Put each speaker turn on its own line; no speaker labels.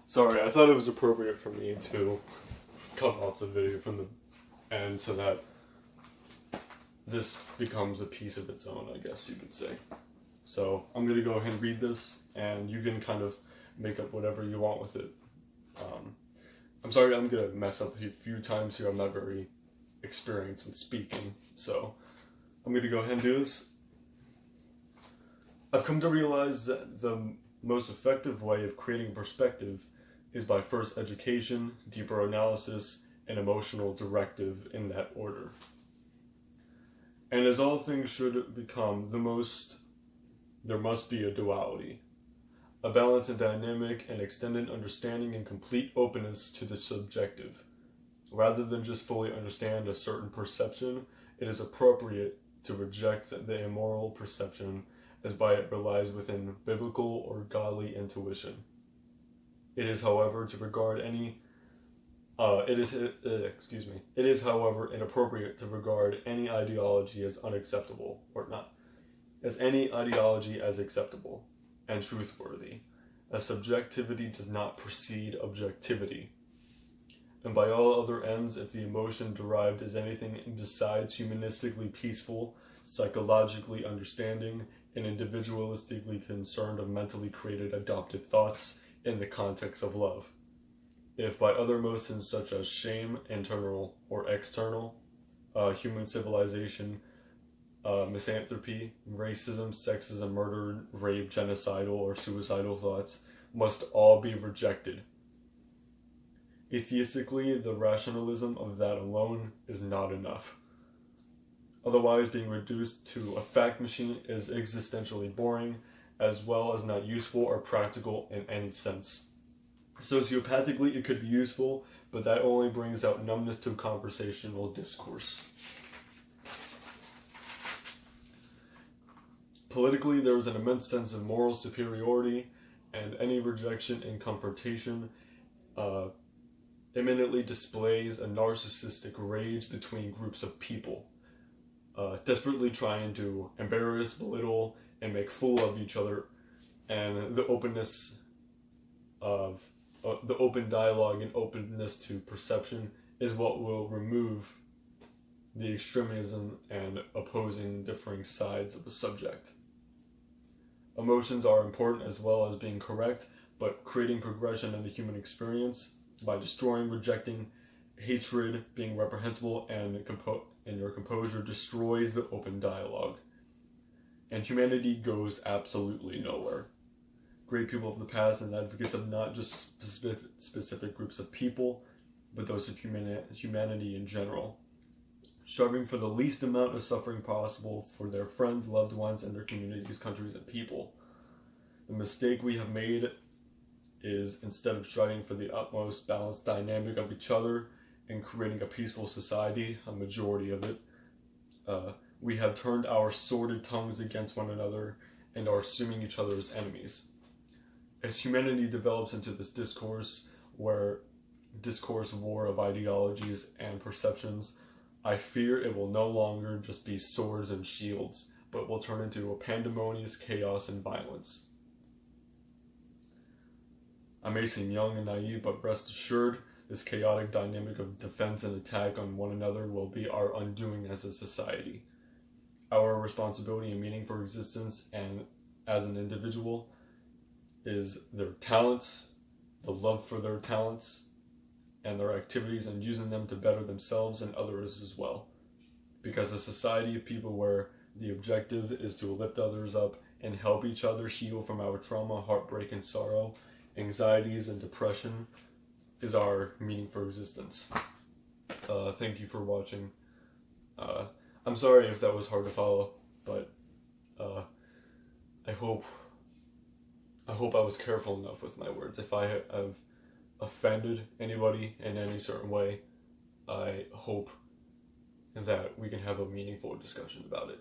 Sorry, I thought it was appropriate for me to cut off the video from the end so that this becomes a piece of its own, I guess you could say. So I'm going to go ahead and read this, and you can kind of make up whatever you want with it. I'm sorry I'm going to mess up a few times here. I'm not very experienced with speaking, so I'm going to go ahead and do this. I've come to realize that the most effective way of creating perspective is by first education, deeper analysis, and emotional directive in that order. And as all things should become there must be a duality, a balance and dynamic and extended understanding and complete openness to the subjective. Rather than just fully understand a certain perception, it is appropriate to reject the immoral perception as by it relies within biblical or godly intuition. It is, however, It is, however, inappropriate to regard any ideology as unacceptable, any ideology as acceptable and truthworthy, as subjectivity does not precede objectivity. And by all other ends, if the emotion derived is anything besides humanistically peaceful, psychologically understanding, and individualistically concerned of mentally created adoptive thoughts in the context of love. If by other motions such as shame, internal or external, human civilization, misanthropy, racism, sexism, murder, rape, genocidal, or suicidal thoughts must all be rejected. Atheistically, the rationalism of that alone is not enough. Otherwise, being reduced to a fact machine is existentially boring, as well as not useful or practical in any sense. Sociopathically, it could be useful, but that only brings out numbness to conversational discourse. Politically, there is an immense sense of moral superiority, and any rejection and confrontation imminently displays a narcissistic rage between groups of people, desperately trying to embarrass, belittle, and make fool of each other, and the openness of the open dialogue and openness to perception is what will remove the extremism and opposing differing sides of the subject. Emotions are important as well as being correct, but creating progression in the human experience by destroying, rejecting, hatred, being reprehensible, and your composure destroys the open dialogue. And humanity goes absolutely nowhere. Great people of the past and advocates of not just specific groups of people, but those of humanity in general, striving for the least amount of suffering possible for their friends, loved ones, and their communities, countries, and people. The mistake we have made is, instead of striving for the utmost balanced dynamic of each other and creating a peaceful society, a majority of it, we have turned our sordid tongues against one another and are assuming each other as enemies. As humanity develops into this discourse war of ideologies and perceptions, I fear it will no longer just be swords and shields, but will turn into a pandemonious chaos and violence. I may seem young and naive, but rest assured, this chaotic dynamic of defense and attack on one another will be our undoing as a society. Our responsibility and meaning for existence and as an individual is their talents, the love for their talents, and their activities, and using them to better themselves and others as well. Because a society of people where the objective is to lift others up and help each other heal from our trauma, heartbreak, and sorrow, anxieties, and depression is our meaning for existence. Thank you for watching. I'm sorry if that was hard to follow, but I hope I was careful enough with my words. If I have offended anybody in any certain way, I hope that we can have a meaningful discussion about it.